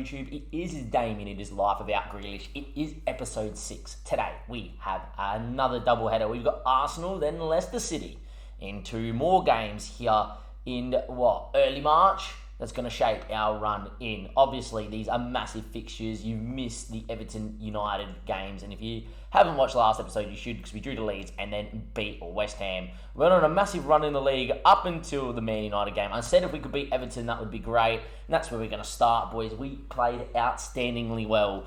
YouTube. It is his Damien, it is life without Grealish. It is episode 6. Today, we have another doubleheader. We've got Arsenal, then Leicester City in 2 more games here in, early March. That's going to shape our run in. Obviously, these are massive fixtures. You've missed the Everton United games, and if you haven't watched the last episode, you should, because we drew to Leeds and then beat West Ham. We went on a massive run in the league up until the Man United game. I said if we could beat Everton, that would be great, and that's where we're going to start, boys. We played outstandingly well.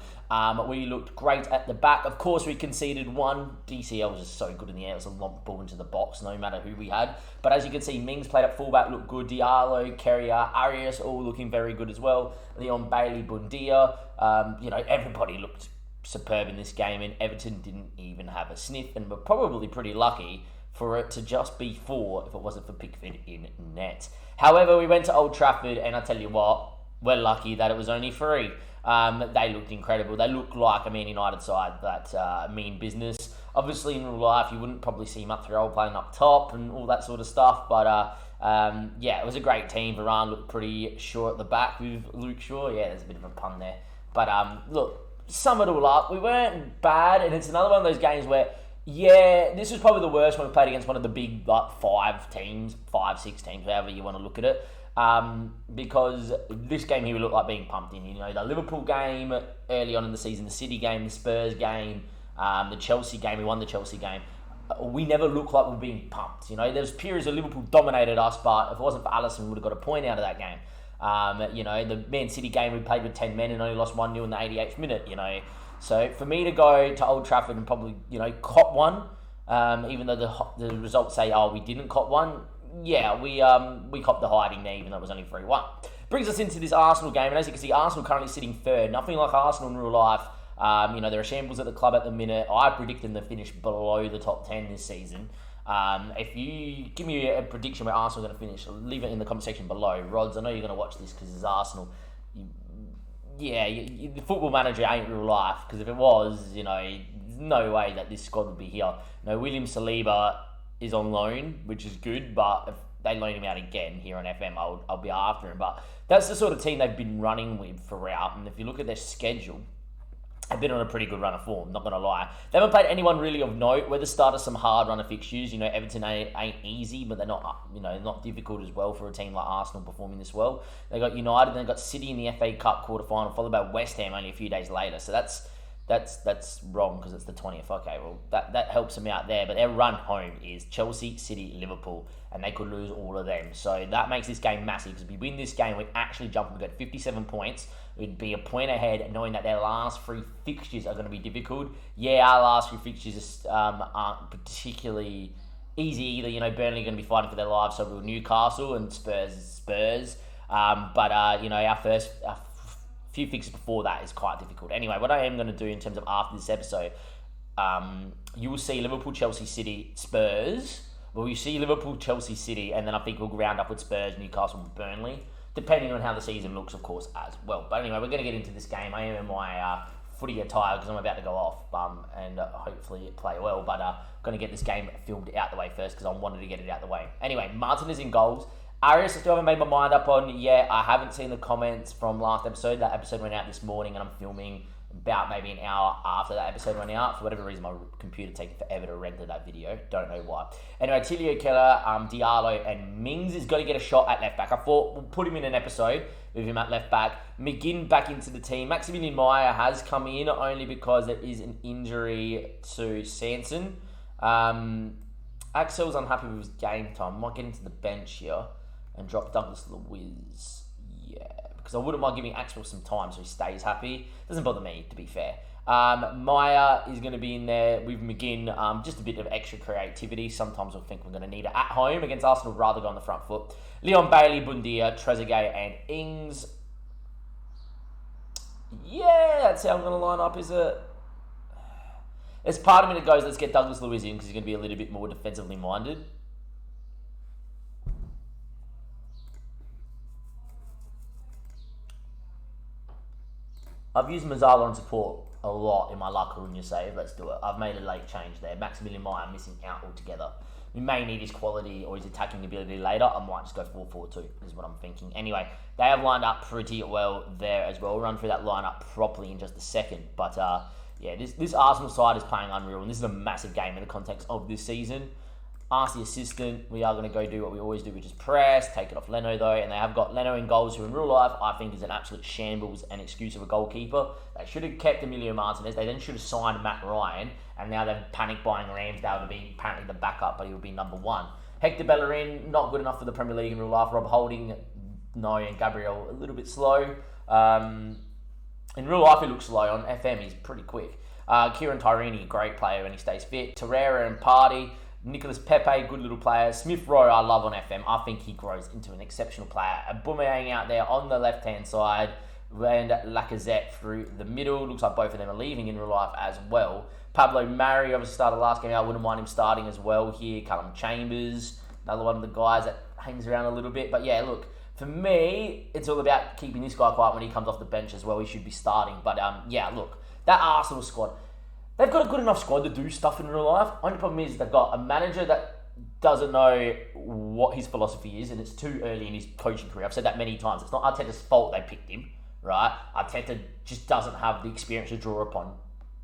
We looked great at the back. Of course, we conceded 1. DCL was just so good in the air. It was a long ball into the box, no matter who we had. But as you can see, Mings played at fullback, looked good. Diallo, Carrier, Arias, all looking very good as well. Leon Bailey, Bundia, everybody looked superb in this game, and Everton didn't even have a sniff, and we're probably pretty lucky for it to just be 4 if it wasn't for Pickford in net. However, we went to Old Trafford, and I tell you what, we're lucky that it was only 3. They looked incredible. They looked like a Man United side that mean business. Obviously, in real life, you wouldn't probably see Montreal playing up top and all that sort of stuff, but it was a great team. Varane looked pretty sure at the back with Luke Shaw. Yeah, there's a bit of a pun there. But look, sum it all up, we weren't bad, and it's another one of those games where, this was probably the worst when we played against one of the big 5 teams, 5, 6 teams, however you want to look at it. Because this game here we looked like being pumped in. The Liverpool game early on in the season, the City game, the Spurs game, the Chelsea game, we won the Chelsea game. We never looked like we were being pumped. There was periods where Liverpool dominated us, but if it wasn't for Alisson, we would have got a point out of that game. The Man City game, we played with 10 men and only lost 1-0 in the 88th minute, So for me to go to Old Trafford and probably, cop one, even though the results say, we didn't cop one, we copped the hiding there, even though it was only 3-1. Brings us into this Arsenal game, and as you can see, Arsenal currently sitting 3rd. Nothing like Arsenal in real life. There are shambles at the club at the minute. I predict them to finish below the top 10 this season. If you give me a prediction where Arsenal are going to finish, leave it in the comment section below. Rods, I know you're going to watch this because it's Arsenal. The football manager ain't real life, because if it was, there's no way that this squad would be here. William Saliba is on loan, which is good, but if they loan him out again here on FM, I'll be after him. But that's the sort of team they've been running with throughout, and if you look at their schedule, they've been on a pretty good run of form, not going to lie. They haven't played anyone really of note. Where the start of some hard run of fixtures, Everton ain't easy, but they're not, not difficult as well for a team like Arsenal performing this well. They got United, then they got City in the FA Cup quarterfinal, followed by West Ham only a few days later. So that's wrong because it's the 20th. Okay, well, that helps them out there. But their run home is Chelsea, City, Liverpool, and they could lose all of them. So that makes this game massive, because if we win this game, we actually jump and go to 57 points. We'd be a point ahead, knowing that their last 3 fixtures are going to be difficult. Our last 3 fixtures aren't particularly easy either. Burnley are going to be fighting for their lives, so will Newcastle, and Spurs. Our first few fixtures before that is quite difficult. Anyway, what I am going to do in terms of after this episode, you will see Liverpool, Chelsea, City, Spurs. Well, you see Liverpool, Chelsea, City, and then I think we'll round up with Spurs, Newcastle, and Burnley, depending on how the season looks, of course, as well. But anyway, we're going to get into this game. I am in my footy attire because I'm about to go off and hopefully play well. But I'm going to get this game filmed out the way first because I wanted to get it out the way. Anyway, Martin is in goals. Arias, I still haven't made my mind up on yet. I haven't seen the comments from last episode. That episode went out this morning, and I'm filming about maybe an hour after that episode went out. For whatever reason, my computer taking forever to render that video. Don't know why. Anyway, Tilio Keller, Diallo, and Mings has got to get a shot at left back. I thought we'll put him in an episode with him at left back. McGinn back into the team. Maximilian Meyer has come in only because there is an injury to Sanson. Axel's unhappy with his game time. Might get into the bench here and drop Douglas Luiz. Because I wouldn't mind giving Axel some time so he stays happy. Doesn't bother me, to be fair. Meyer is going to be in there with McGinn. Just a bit of extra creativity. Sometimes I think we're going to need it at home against Arsenal. Rather go on the front foot. Leon Bailey, Bundia, Trezeguet, and Ings. That's how I'm going to line up, is it? There's part of me that goes, let's get Douglas Luiz in because he's going to be a little bit more defensively minded. I've used Mazzala on support a lot in my La Coruña save. Let's do it. I've made a late change there. Maximilian Meyer missing out altogether. We may need his quality or his attacking ability later. I might just go 4-4-2 is what I'm thinking. Anyway, they have lined up pretty well there as well. We'll run through that lineup properly in just a second. But this Arsenal side is playing unreal, and this is a massive game in the context of this season. Ask the assistant. We are going to go do what we always do, which is press, take it off Leno though, and they have got Leno in goals, who in real life I think is an absolute shambles and excuse of a goalkeeper. They should have kept Emilio Martinez. They then should have signed Matt Ryan, and now they're panic buying Ramsdale to be apparently the backup, but he will be number one. Hector Bellerin, not good enough for the Premier League in real life. Rob Holding, no, and Gabriel a little bit slow. In real life he looks slow. On FM he's pretty quick. Kieran Tyrini, great player when he stays fit. Torreira and Party. Nicholas Pepe, good little player. Smith Rowe, I love on FM. I think he grows into an exceptional player. Aubameyang out there on the left-hand side, and Lacazette through the middle. Looks like both of them are leaving in real life as well. Pablo Mari obviously started last game out. I wouldn't mind him starting as well here. Callum Chambers, another one of the guys that hangs around a little bit. But yeah, look, for me, it's all about keeping this guy quiet when he comes off the bench as well. He should be starting. But yeah, look, that Arsenal squad, they've got a good enough squad to do stuff in real life. Only problem is they've got a manager that doesn't know what his philosophy is, and it's too early in his coaching career. I've said that many times. It's not Arteta's fault they picked him, right? Arteta just doesn't have the experience to draw upon.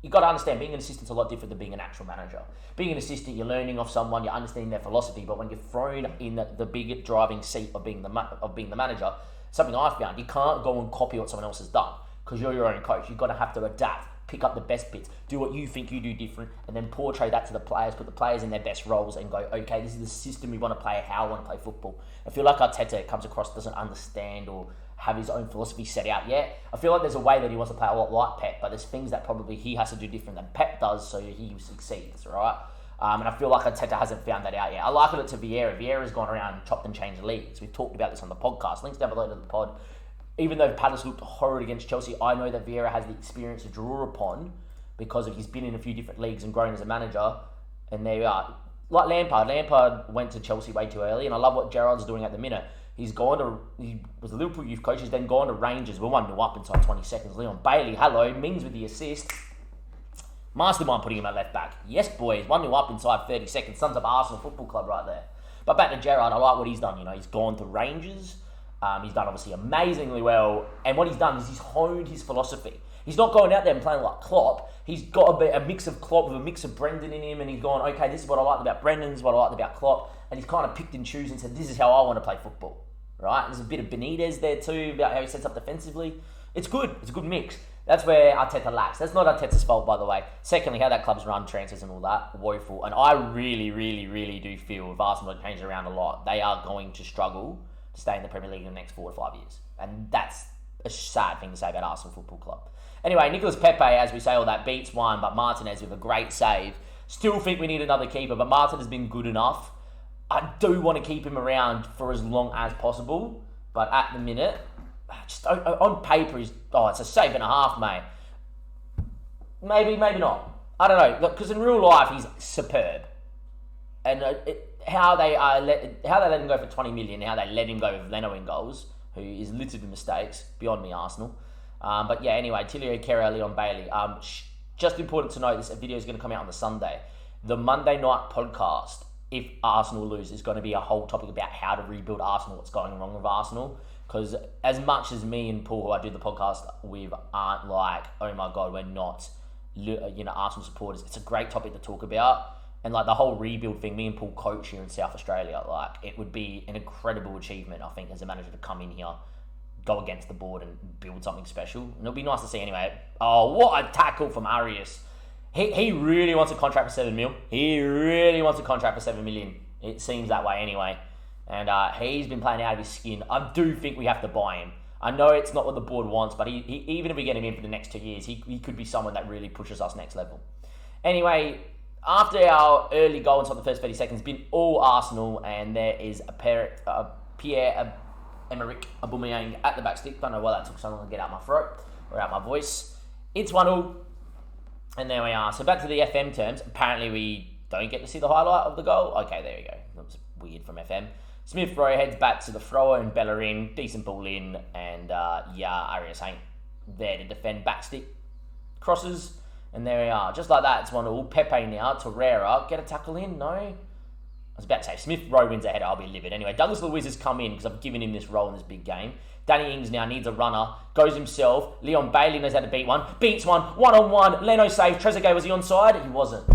You've got to understand, being an assistant's a lot different than being an actual manager. Being an assistant, you're learning off someone, you're understanding their philosophy, but when you're thrown in the big driving seat of being the manager, something I've found, you can't go and copy what someone else has done, because you're your own coach. You've got to have to adapt, pick up the best bits, do what you think you do different, and then portray that to the players, put the players in their best roles and go, okay, this is the system we want to play, how I want to play football. I feel like Arteta comes across, doesn't understand or have his own philosophy set out yet. I feel like there's a way that he wants to play a lot like Pep, but there's things that probably he has to do different than Pep does so he succeeds, right? And I feel like Arteta hasn't found that out yet. I liken it to Vieira. Vieira's gone around and chopped and changed leagues. We've talked about this on the podcast. Links down below to the pod. Even though Palace looked horrid against Chelsea, I know that Vieira has the experience to draw upon because he's been in a few different leagues and grown as a manager. And there we are. Like Lampard. Lampard went to Chelsea way too early, and I love what Gerrard's doing at the minute. He was a Liverpool youth coach. He's then gone to Rangers. We're 1-0 up inside 20 seconds. Leon Bailey, hello. Mings with the assist. Mastermind putting him at left back. Yes, boys. 1-0 up inside 30 seconds. Sums up Arsenal Football Club right there. But back to Gerrard. I like what he's done. He's gone to Rangers. He's done obviously amazingly well. And what he's done is he's honed his philosophy. He's not going out there and playing like Klopp. He's got a mix of Klopp with a mix of Brendan in him, and he's gone, okay, this is what I liked about Brendan, this is what I liked about Klopp, and he's kind of picked and chosen and said, this is how I want to play football, right? There's a bit of Benitez there too, about how he sets up defensively. It's good. It's a good mix. That's where Arteta lacks. That's not Arteta's fault, by the way. Secondly, how that club's run, transfers and all that, woeful. And I really, really, really do feel if Arsenal change around a lot, they are going to struggle to stay in the Premier League in the next 4 to 5 years. And that's a sad thing to say about Arsenal Football Club. Anyway, Nicholas Pepe, as we say all that, beats one, but Martinez with a great save. Still think we need another keeper, but Martin has been good enough. I do want to keep him around for as long as possible, but at the minute, just on paper, it's a save and a half, mate. Maybe not. I don't know, because in real life, he's superb. And how they let him go for 20 million, how they let him go with Leno in goals, who is littered with mistakes, beyond me, Arsenal. But yeah, anyway, Tilio Kera, Leon Bailey. Just important to note, this video is going to come out on the Sunday. The Monday night podcast, if Arsenal lose, is going to be a whole topic about how to rebuild Arsenal, what's going wrong with Arsenal. Because as much as me and Paul, who I do the podcast with, aren't like, oh my God, we're not, Arsenal supporters, it's a great topic to talk about. And like the whole rebuild thing, me and Paul coach here in South Australia, like it would be an incredible achievement, I think, as a manager to come in here, go against the board and build something special. And it'll be nice to see anyway. Oh, what a tackle from Arias. He really wants a contract for 7 mil. He really wants a contract for 7 million. It seems that way anyway. And he's been playing out of his skin. I do think we have to buy him. I know it's not what the board wants, but he even if we get him in for the next 2 years, he could be someone that really pushes us next level. Anyway, after our early goal inside the first 30 seconds, been all Arsenal, and there is Pierre-Emerick Aubameyang at the back stick. Don't know why that took so long to get out my throat or out my voice. It's 1-0, and there we are. So back to the FM terms. Apparently we don't get to see the highlight of the goal. Okay, there we go. That was weird from FM. Smith Rowe heads back to the thrower and Bellerin. Decent ball in, and Arias ain't there to defend back stick. crosses, and there we are. Just like that, it's 1-1. Pepe now, Torreira, get a tackle in? No? I was about to say, Smith Rowe wins a header, I'll be livid. Anyway, Douglas Luiz has come in because I've given him this role in this big game. Danny Ings now needs a runner, goes himself. Leon Bailey knows how to beat one, beats one-on-one. Leno saves. Trezeguet, was he onside? He wasn't.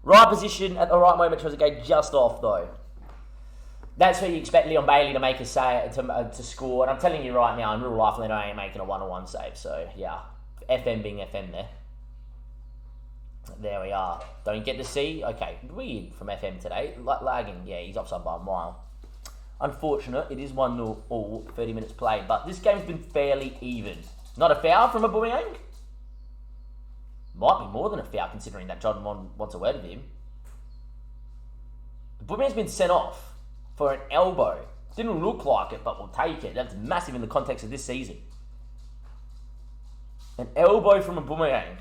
Right position at the right moment, Trezeguet just off though. That's where you expect Leon Bailey to make a save, to score. And I'm telling you right now, in real life, Leno ain't making a one-on-one save. So, yeah, FM being FM there. There we are. Don't get to see. Okay, weird from FM today. Lagging. Yeah, he's offside by a mile. Unfortunate. It is 1-0 all, 30 minutes played. But this game's been fairly even. Not a foul from Aubameyang. Might be more than a foul considering that John wants a word of him. Aubameyang's been sent off for an elbow. Didn't look like it, but we'll take it. That's massive in the context of this season. An elbow from Aubameyang.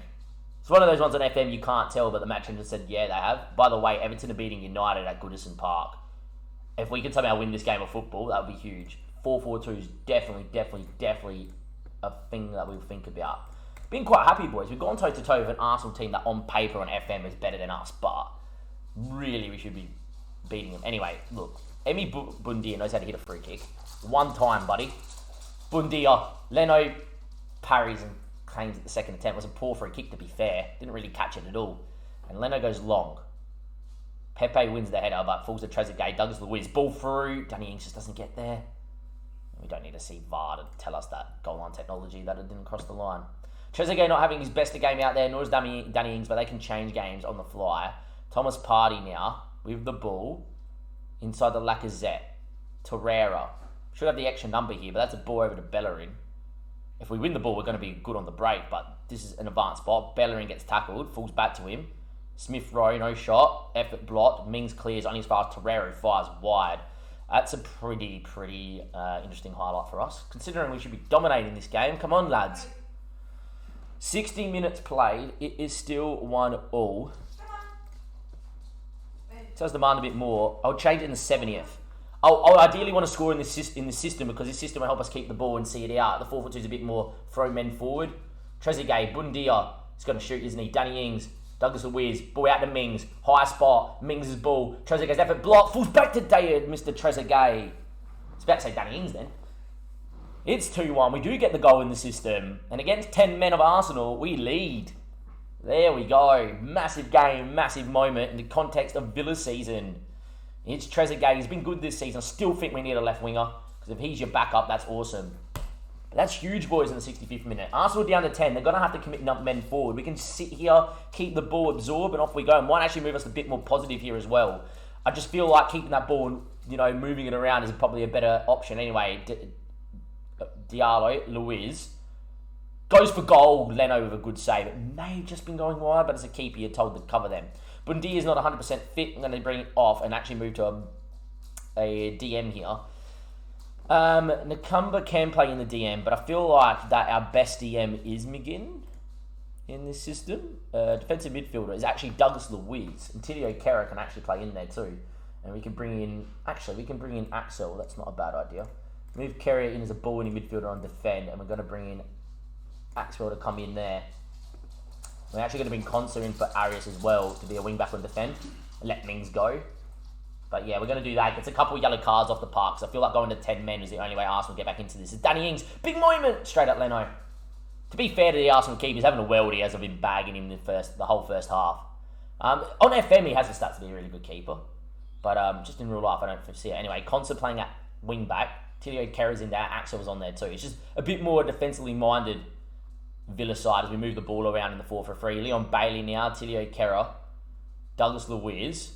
It's one of those ones on FM you can't tell, but the match just said, yeah, they have. By the way, Everton are beating United at Goodison Park. If we can somehow win this game of football, that would be huge. 4-4-2 is definitely a thing that we'll think about. Been quite happy, boys. We've gone toe-to-toe with an Arsenal team that on paper on FM is better than us, but really we should be beating them. Anyway, look, Emi Bundia knows how to hit a free kick. One time, buddy. Bundia, Leno parries and claims at the second attempt. It was a poor free kick, to be fair. Didn't really catch it at all. And Leno goes long. Pepe wins the header, but falls to Trezeguet. Douglas Luiz, ball through. Danny Ings just doesn't get there. We don't need to see VAR to tell us that goal line technology that it didn't cross the line. Trezeguet not having his best game out there, nor is Danny Ings, but they can change games on the fly. Thomas Partey now with the ball inside the Lacazette. Torreira. Should have the extra number here, but that's a ball over to Bellerin. If we win the ball, we're going to be good on the break, but this is an advanced spot. Bellerin gets tackled, falls back to him. Smith Rowe, no shot. Effort blocked. Mings clears only as far as Torreira fires wide. That's a pretty interesting highlight for us, considering we should be dominating this game. Come on, lads. 60 minutes played. It is still 1-1. Does demand a bit more. I'll change it in the 70th. I'll ideally want to score in the system because this system will help us keep the ball and see it out. The 4-4-2 is a bit more throw men forward. Trezeguet, Bundia is going to shoot, isn't he? Danny Ings, Douglas Luiz, ball out to Mings. High spot, Mings' ball. Trezeguet's effort block, falls back to Mr. Trezeguet. It's about to say Danny Ings then. It's 2-1. We do get the goal in the system. And against 10 men of Arsenal, we lead. There we go. Massive game, massive moment in the context of Villa's season. It's Trezeguet. He's been good this season. I still think we need a left winger. Because if he's your backup, that's awesome. But that's huge, boys, in the 65th minute. Arsenal down to 10. They're going to have to commit men forward. We can sit here, keep the ball absorbed, and off we go. And might actually move us a bit more positive here as well. I just feel like keeping that ball and, moving it around is probably a better option. Anyway, Diallo, Luiz, goes for goal. Leno with a good save. It may have just been going wide, but as a keeper, you're told to cover them. Bundia is not 100% fit. I'm going to bring it off and actually move to a DM here. Nakumba can play in the DM, but I feel like that our best DM is McGinn in this system. Defensive midfielder is actually Douglas Luiz. And Tilio Kera can actually play in there too. And we can bring in Axel. That's not a bad idea. Move Kera in as a ball-winning midfielder on defend, and we're going to bring in Axel to come in there. We're actually going to bring Konsa in for Arias as well to be a wing-back on defend and let Mings go. But yeah, we're going to do that. It's a couple of yellow cards off the park, so I feel like going to 10 men is the only way Arsenal get back into this. It's Danny Ings, big moment, straight at Leno. To be fair to the Arsenal keeper, he's having a worldie as I've been bagging him the whole first half. On FM, he has the stats to be a really good keeper. But just in real life, I don't see it. Anyway, Konsa playing at wing-back. Tilio Kera's in there. Axel's on there too. It's just a bit more defensively minded Villa side as we move the ball around in the 4-for-3. Leon Bailey now. Tilio Kera. Douglas Luiz.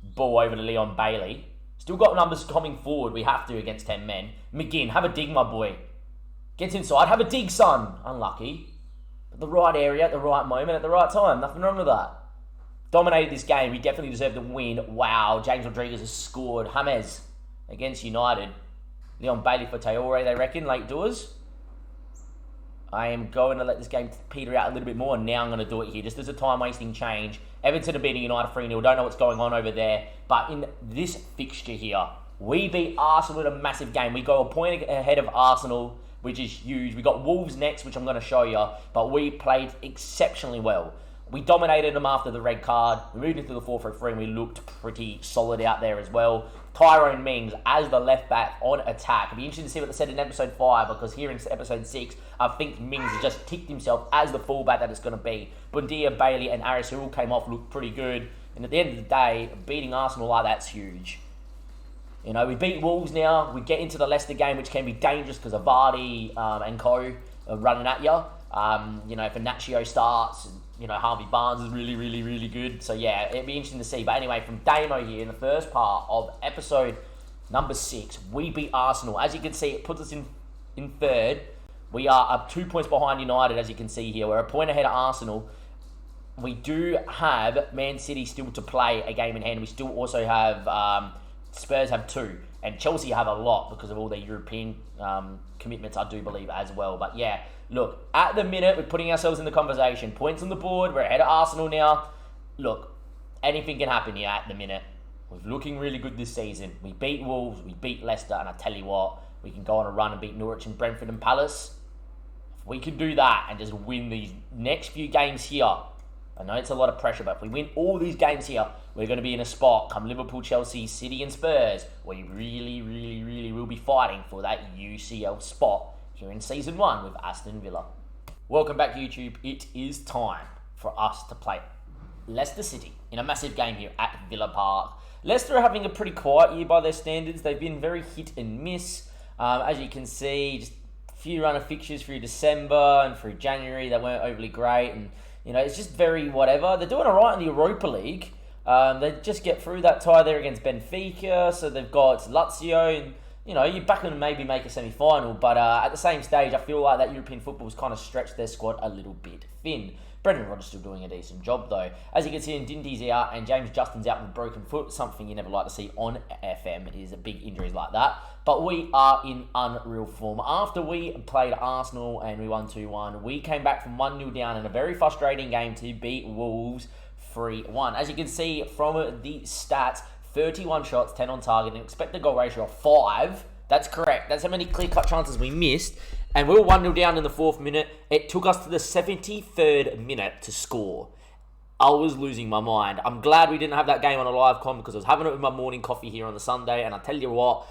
Ball over to Leon Bailey. Still got numbers coming forward. We have to against 10 men. McGinn, have a dig, my boy. Gets inside. Have a dig, son. Unlucky. But the right area at the right moment at the right time. Nothing wrong with that. Dominated this game. We definitely deserve the win. Wow. James Rodriguez has scored. James against United. Leon Bailey for Traore, they reckon. Late doers. I am going to let this game peter out a little bit more. And now I'm going to do it here. Just as a time-wasting change. Everton are beating United 3-0. Don't know what's going on over there. But in this fixture here, we beat Arsenal in a massive game. We go a point ahead of Arsenal. which is huge. We got Wolves next, which I'm going to show you, but we played exceptionally well. We dominated them after the red card. We moved into the 4-3-3 and we looked pretty solid out there as well. Tyrone Mings as the left back on attack. It'd be interesting to see what they said in episode 5, because here in episode 6, I think Mings has just ticked himself as the fullback that it's going to be. Bundia, Bailey and Aris, who all came off, looked pretty good. And at the end of the day, beating Arsenal like that's huge. You know, we beat Wolves now. We get into the Leicester game, which can be dangerous because of Vardy and co are running at you. You know, if Inacio starts, you know, Harvey Barnes is really, really, really good. So, yeah, it'd be interesting to see. But anyway, from Damo here in the first part of episode number 6, we beat Arsenal. As you can see, it puts us in third. We are up 2 points behind United, as you can see here. We're a point ahead of Arsenal. We do have Man City still to play a game in hand. We still also have Spurs have 2. And Chelsea have a lot because of all their European commitments, I do believe, as well. But yeah, look, at the minute, we're putting ourselves in the conversation. Points on the board. We're ahead of Arsenal now. Look, anything can happen here at the minute. We're looking really good this season. We beat Wolves. We beat Leicester. And I tell you what, we can go on a run and beat Norwich and Brentford and Palace. If we can do that and just win these next few games here, I know it's a lot of pressure, but if we win all these games here, we're going to be in a spot come Liverpool, Chelsea, City and Spurs, where we really, really, really will be fighting for that UCL spot here in Season 1 with Aston Villa. Welcome back to YouTube. It is time for us to play Leicester City in a massive game here at Villa Park. Leicester are having a pretty quiet year by their standards. They've been very hit and miss. As you can see, just a few run of fixtures through December and through January that weren't overly great, and you know, it's just very whatever. They're doing all right in the Europa League. They just get through that tie there against Benfica. So they've got Lazio. And, you know, you're back and maybe make a semi-final. But at the same stage, I feel like that European football's kind of stretched their squad a little bit thin. Brendan Rodgers still doing a decent job, though. As you can see, Ndindy's out and James Justin's out with a broken foot. Something you never like to see on FM is big injuries like that. But we are in unreal form. After we played Arsenal and we won 2-1, we came back from 1-0 down in a very frustrating game to beat Wolves 3-1. As you can see from the stats, 31 shots, 10 on target, an expected goal ratio of 5. That's correct. That's how many clear-cut chances we missed. And we were 1-0 down in the 4th minute. It took us to the 73rd minute to score. I was losing my mind. I'm glad we didn't have that game on a live com because I was having it with my morning coffee here on the Sunday. And I tell you what,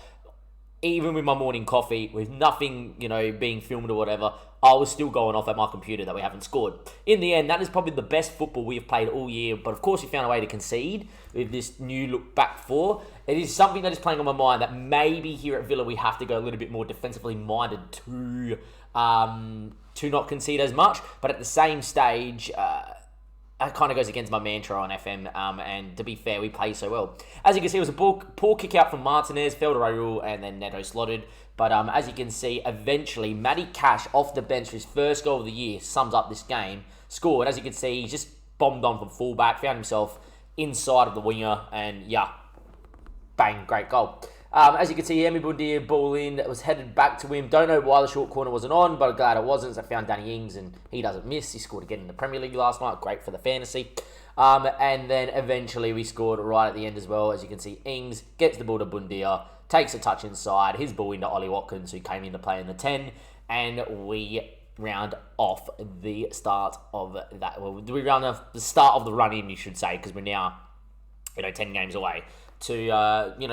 even with my morning coffee, with nothing, you know, being filmed or whatever, I was still going off at my computer that we haven't scored. In the end, that is probably the best football we have played all year. But of course, we found a way to concede with this new look back four. It is something that is playing on my mind that maybe here at Villa we have to go a little bit more defensively minded to not concede as much. But at the same stage, that kind of goes against my mantra on FM, and to be fair, we play so well. As you can see, it was a poor kick out from Martinez, fell to Raul, and then Neto slotted. But as you can see, eventually, Matty Cash off the bench for his first goal of the year sums up this game. Scored. As you can see, he just bombed on from fullback, found himself inside of the winger, and yeah, bang, great goal. As you can see, Emi Bundia ball in, it was headed back to him. Don't know why the short corner wasn't on, but I'm glad it wasn't. So I found Danny Ings, and he doesn't miss. He scored again in the Premier League last night. Great for the fantasy. And then eventually we scored right at the end as well. As you can see, Ings gets the ball to Bundia, takes a touch inside, his ball into Ollie Watkins, who came into play in the 10, and we round off the start of that. Well, we round off the start of the run-in, you should say, because we're now, 10 games away. We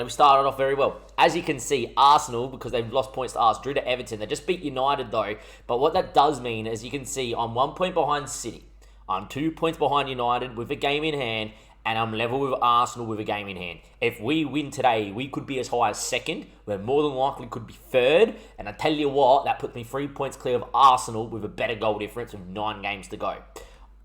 started off very well. As you can see, Arsenal, because they've lost points to us, drew to Everton. They just beat United, though. But what that does mean, as you can see, I'm 1 point behind City. I'm 2 points behind United with a game in hand, and I'm level with Arsenal with a game in hand. If we win today, we could be as high as second. We're more than likely could be third. And I tell you what, that puts me 3 points clear of Arsenal with a better goal difference with 9 games to go.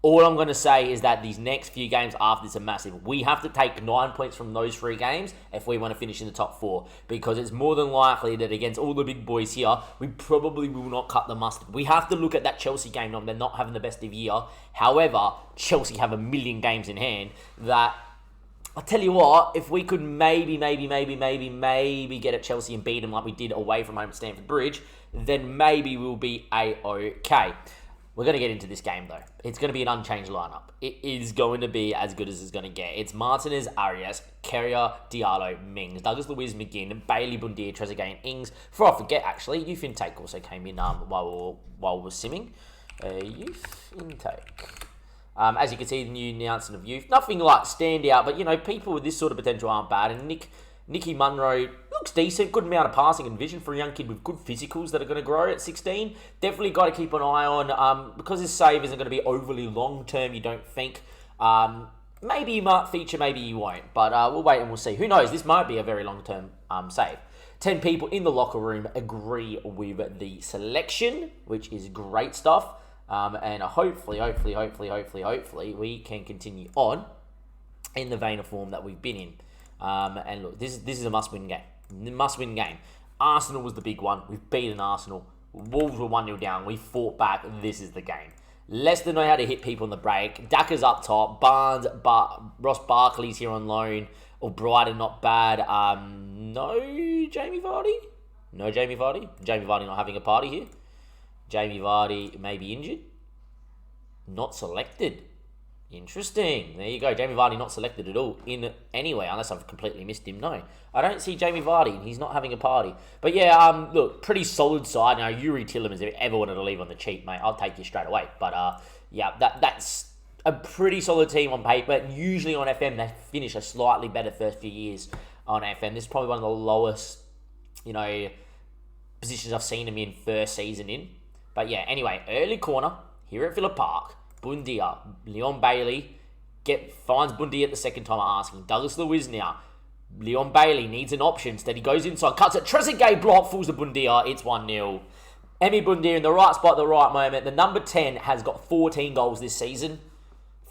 All I'm going to say is that these next few games after this are massive. We have to take 9 points from those 3 games if we want to finish in the top 4. Because it's more than likely that against all the big boys here, we probably will not cut the mustard. We have to look at that Chelsea game. They're not having the best of year. However, Chelsea have a million games in hand that, I'll tell you what, if we could maybe get at Chelsea and beat them like we did away from home at Stamford Bridge, then maybe we'll be A-OK. We're going to get into this game, though. It's going to be an unchanged lineup. It is going to be as good as it's going to get. It's Martinez, Arias, Carrier, Diallo, Mings, Douglas Luiz, McGinn, Bailey, Bundia, Trezeguet, and Ings. Before I forget, actually, youth intake also came in while we were simming. Youth intake. As you can see, the new announcement of youth. Nothing like stand out, but, people with this sort of potential aren't bad. And Nicky Munro looks decent. Good amount of passing and vision for a young kid with good physicals that are going to grow at 16. Definitely got to keep an eye on. Because his save isn't going to be overly long-term, you don't think. Maybe you might feature, maybe you won't. But we'll wait and we'll see. Who knows? This might be a very long-term save. 10 people in the locker room agree with the selection, which is great stuff. And hopefully, we can continue on in the vein of form that we've been in. And look, this is a must-win game. Arsenal was the big one. We've beaten Arsenal. Wolves were 1-0 down. We fought back. This is the game. Leicester know how to hit people on the break. Daka's up top. Barnes, Ross Barkley's here on loan. O'Brien, not bad. No Jamie Vardy? No Jamie Vardy? Jamie Vardy not having a party here. Jamie Vardy may be injured. Not selected. Interesting. There you go. Jamie Vardy not selected at all in anyway, unless I've completely missed him. No, I don't see Jamie Vardy. He's not having a party. But yeah, look, pretty solid side. Now, Yuri Tillemans, if you ever wanted to leave on the cheap, mate, I'll take you straight away. But yeah, that's a pretty solid team on paper. Usually on FM, they finish a slightly better first few years on FM. This is probably one of the lowest, positions I've seen them in first season in. But yeah, anyway, early corner here at Villa Park. Bundia, Leon Bailey finds Bundia the second time asking. Douglas Luiz now. Leon Bailey needs an option. Instead, he goes inside, cuts it. Trezeguet block, fools the Bundia. It's 1-0. Emi Bundia in the right spot at the right moment. The number 10 has got 14 goals this season.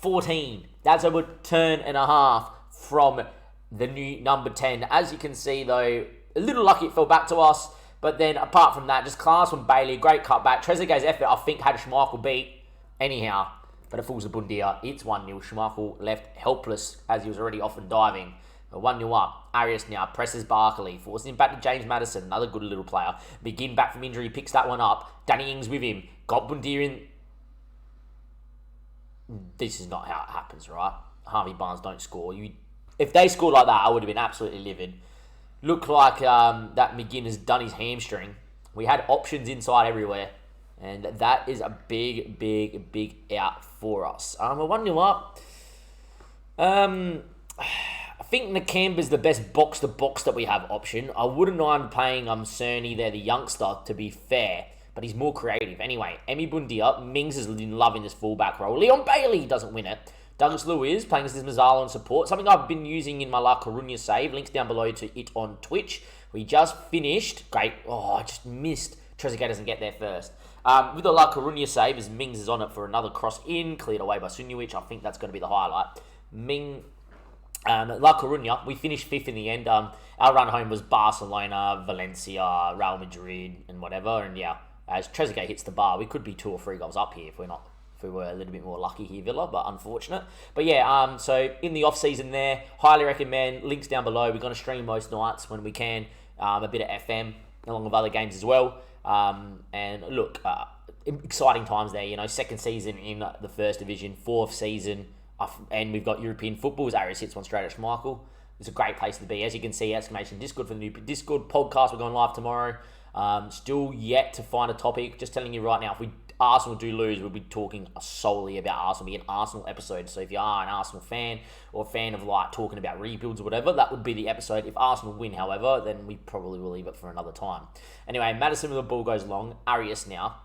14. That's a return and a half from the new number 10. As you can see, though, a little lucky it fell back to us. But then, apart from that, just class from Bailey. Great cutback. Trezeguet's effort, I think, had Schmeichel beat. Anyhow, but it falls to Bundia. It's 1-0. Schmeichel left helpless as he was already off and diving. 1-0 up. Arias now presses Barkley. Forces him back to James Maddison. Another good little player. McGinn back from injury. Picks that one up. Danny Ings with him. Got Bundia in. This is not how it happens, right? Harvey Barnes don't score. If they scored like that, I would have been absolutely livid. Looked like that McGinn has done his hamstring. We had options inside everywhere. And that is a big, big, big out for us. We're 1-0 up. I think Nakamba's the best box-to-box that we have option. I wouldn't mind playing Cerny there, the youngster, to be fair. But he's more creative. Anyway, Emi Bundia. Mings is loving this fullback role. Leon Bailey doesn't win it. Douglas Luiz playing as this Mazzala on support. Something I've been using in my La Coruña save. Links down below to it on Twitch. We just finished. Great. Oh, I just missed. Trezeguet doesn't get there first. With the La Coruña save, as Mings is on it for another cross in, cleared away by Sunjovic. I think that's going to be the highlight. La Coruña, we finished 5th in the end. Our run home was Barcelona, Valencia, Real Madrid, and whatever. And yeah, as Trezeguet hits the bar, we could be 2 or 3 goals up here if we were a little bit more lucky here, Villa, but unfortunate. But yeah, so in the off-season there, highly recommend, links down below. We're going to stream most nights when we can, a bit of FM, along with other games as well. And look, exciting times there, second season in the first division, 4th season, and we've got European football as Arias hits one straight at Schmeichel. It's a great place to be. As you can see, exclamation Discord for the new Discord podcast. We're going live tomorrow. Still yet to find a topic. Just telling you right now, if Arsenal do lose, we'll be talking solely about Arsenal. It'll be an Arsenal episode. So if you are an Arsenal fan or a fan of talking about rebuilds or whatever, that would be the episode. If Arsenal win, however, then we probably will leave it for another time. Anyway, Maddison with the ball goes long. Arias now.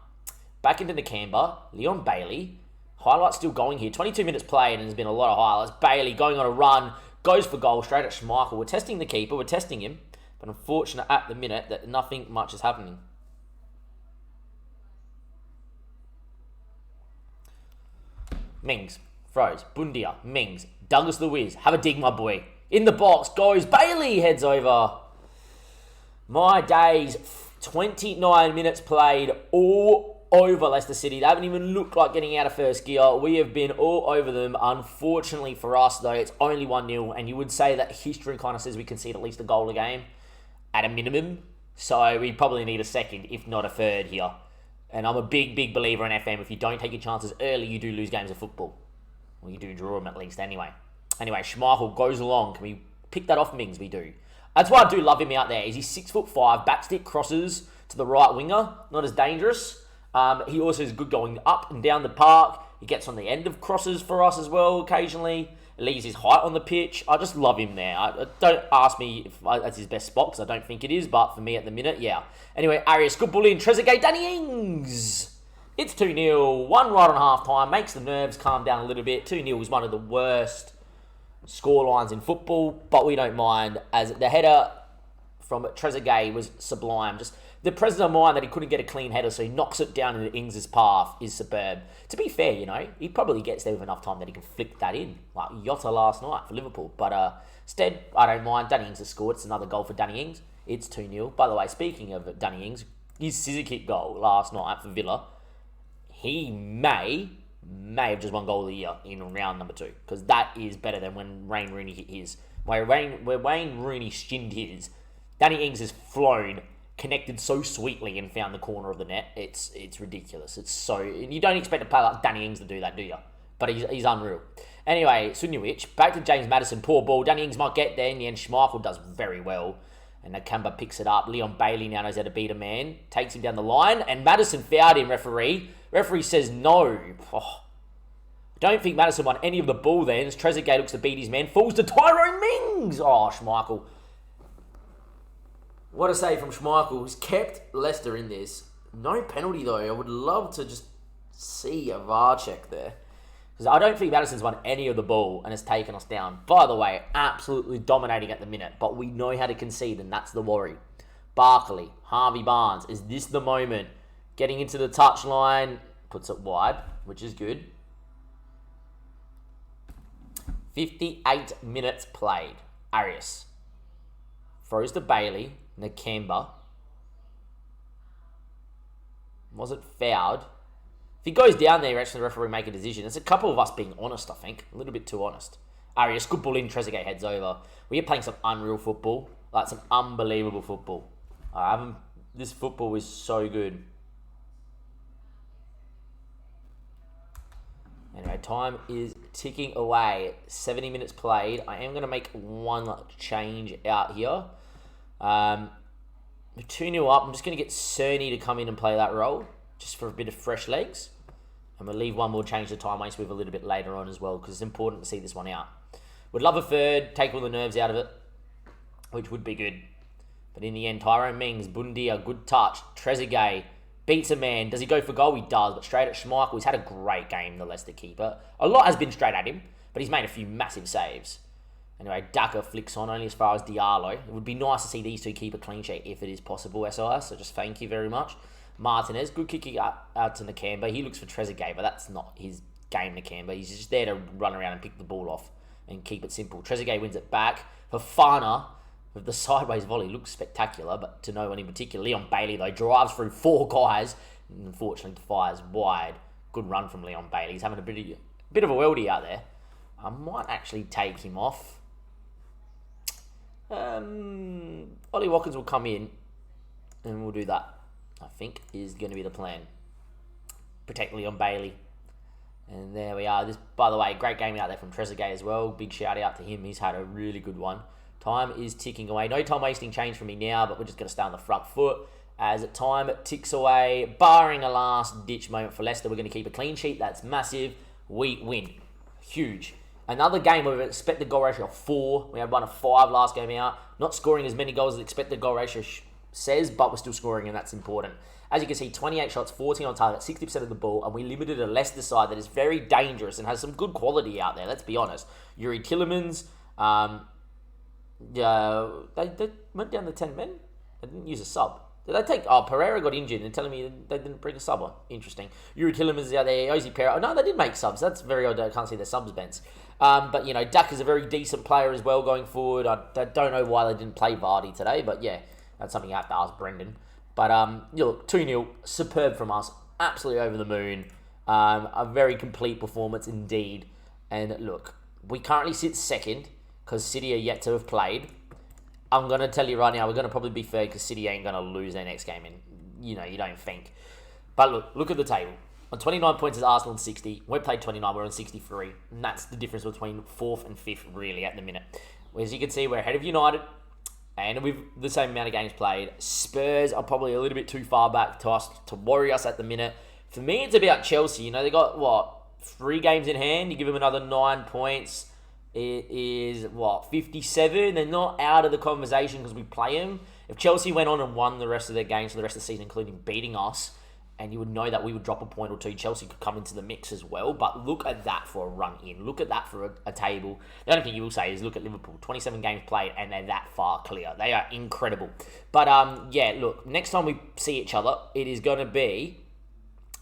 Back into Nakamba. Leon Bailey. Highlights still going here. 22 minutes played and there's been a lot of highlights. Bailey going on a run. Goes for goal straight at Schmeichel. We're testing the keeper. We're testing him. But unfortunate at the minute that nothing much is happening. Mings, throws, Bundia, Mings, Douglas Luiz, have a dig, my boy. In the box goes Bailey, heads over. My days, 29 minutes played, all over Leicester City. They haven't even looked like getting out of first gear. We have been all over them. Unfortunately for us, though, it's only 1-0, and you would say that history kind of says we concede at least a goal a game, at a minimum. So we probably need a second, if not a third here. And I'm a big, big believer in FM. If you don't take your chances early, you do lose games of football. Well, you do draw them at least anyway. Anyway, Schmeichel goes along. Can we Pick that off Mings, we do. That's why I do love him out there. He's 6'5", backstick crosses to the right winger. Not as dangerous. He also is good going up and down the park. He gets on the end of crosses for us as well occasionally. It leaves his height on the pitch. I just love him there. Don't ask me if that's his best spot, because I don't think it is, but for me at the minute, yeah. Anyway, Arias, good bully in Trezeguet, Danny Ings. It's 2-0. 1 right on half-time. Makes the nerves calm down a little bit. 2-0 is one of the worst score lines in football, but we don't mind, as the header from Trezeguet was sublime. Just the presence of mind that he couldn't get a clean header, so he knocks it down into Ings' path is superb. To be fair, he probably gets there with enough time that he can flick that in, like Jota last night for Liverpool. But instead, I don't mind. Danny Ings has scored. It's another goal for Danny Ings. It's 2-0. By the way, speaking of Danny Ings, his scissor kick goal last night for Villa, he may have just won goal of the year in round number 2, because that is better than when Wayne Rooney hit his. Where Wayne Rooney skinned his, Danny Ings has flown, connected so sweetly and found the corner of the net. It's ridiculous. It's so, you don't expect a player like Danny Ings to do that, do you? But he's unreal. Anyway, Sunjovic, back to James Maddison, poor ball. Danny Ings might get there in the end. Schmeichel does very well, and Nakamba picks it up. Leon Bailey now knows how to beat a man, takes him down the line, and Maddison fouled him. Referee says no. Oh, don't think Maddison won any of the ball then, as Trezeguet looks to beat his man, falls to Tyrone Mings. Oh, Schmeichel. What a save from Schmeichel, who's kept Leicester in this. No penalty, though. I would love to just see a VAR check there, because I don't think Maddison's won any of the ball and has taken us down. By the way, absolutely dominating at the minute, but we know how to concede, and that's the worry. Barkley, Harvey Barnes, is this the moment? Getting into the touchline, puts it wide, which is good. 58 minutes played. Arias throws to Bailey. Nakamba. Was it fouled? If he goes down there, actually the referee make a decision. It's a couple of us being honest, I think. A little bit too honest. Arias, good ball in. Trezeguet heads over. We are playing some unreal football. Like some unbelievable football. This football is so good. Anyway, time is ticking away. 70 minutes played. I am going to make one change out here. 2-0 up. I'm just going to get Cerny to come in and play that role, just for a bit of fresh legs. And we'll leave one more change the time waste with a little bit later on as well, because it's important to see this one out. Would love a third, take all the nerves out of it, which would be good. But in the end, Tyrone Mings, Bundia, good touch. Trezeguet beats a man. Does he go for goal? He does, but straight at Schmeichel. He's had a great game, the Leicester keeper. A lot has been straight at him, but he's made a few massive saves. Anyway, Daka flicks on only as far as Diallo. It would be nice to see these two keep a clean sheet if it is possible, SIS, so just thank you very much. Martinez, good kicking out to Nakamba. He looks for Trezeguet, but that's not his game, Nakamba. He's just there to run around and pick the ball off and keep it simple. Trezeguet wins it back. Fofana, with the sideways volley, looks spectacular, but to no one in particular. Leon Bailey, though, drives through 4 guys and unfortunately fires wide. Good run from Leon Bailey. He's having a bit of a worldie out there. I might actually take him off. Ollie Watkins will come in and we'll do that. I think is going to be the plan. Protect Leon Bailey. And there we are. This, by the way, great game out there from Trezeguet as well. Big shout out to him. He's had a really good one. Time is ticking away. No time wasting change for me now, but we're just going to stay on the front foot. As time ticks away, barring a last ditch moment for Leicester, we're going to keep a clean sheet. That's massive. We win. Huge. Another game where we expected goal ratio of 4. We had 1 of 5 last game out. Not scoring as many goals as expected goal ratio says, but we're still scoring, and that's important. As you can see, 28 shots, 14 on target, 60% of the ball, and we limited a Leicester side that is very dangerous and has some good quality out there, let's be honest. Yuri Tillemans, they went down to 10 men. They didn't use a sub. Did they take... Oh, Pereira got injured and telling me they didn't bring a sub on. Interesting. Yuri Tillemans is out there. Ozzy Pereira... Oh, no, they did make subs. That's very odd. I can't see their subs bench. But, Duck is a very decent player as well going forward. I don't know why they didn't play Vardy today, but yeah, that's something you have to ask Brendan. But, look, 2-0. Superb from us. Absolutely over the moon. A very complete performance indeed. And, look, we currently sit second because City are yet to have played. I'm going to tell you right now, we're going to probably be fair because City ain't going to lose their next game. And, you don't think. But look at the table. On 29 points is Arsenal on 60. We played 29, we're on 63. And that's the difference between 4th and 5th, really, at the minute. As you can see, we're ahead of United, and with the same amount of games played. Spurs are probably a little bit too far back to us to worry us at the minute. For me, it's about Chelsea. You know, they got, 3 games in hand. You give them another 9 points. It is, 57? They're not out of the conversation because we play them. If Chelsea went on and won the rest of their games for the rest of the season, including beating us, and you would know that we would drop a point or two, Chelsea could come into the mix as well. But look at that for a run in. Look at that for a table. The only thing you will say is look at Liverpool. 27 games played, and they're that far clear. They are incredible. But, look, next time we see each other, it is going to be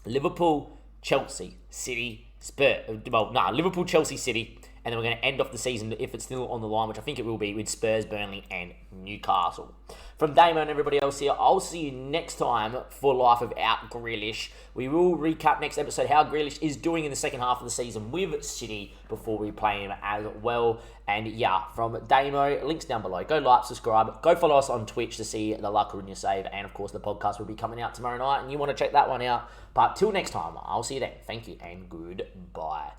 Liverpool, Chelsea, City, Spurs. Liverpool, Chelsea, City. And then we're going to end off the season, if it's still on the line, which I think it will be, with Spurs, Burnley, and Newcastle. From Damo and everybody else here, I'll see you next time for Life Without Grealish. We will recap next episode how Grealish is doing in the second half of the season with City before we play him as well. And from Damo, links down below. Go like, subscribe, go follow us on Twitch to see the La Coruña save. And of course, the podcast will be coming out tomorrow night, and you want to check that one out. But till next time, I'll see you then. Thank you and goodbye.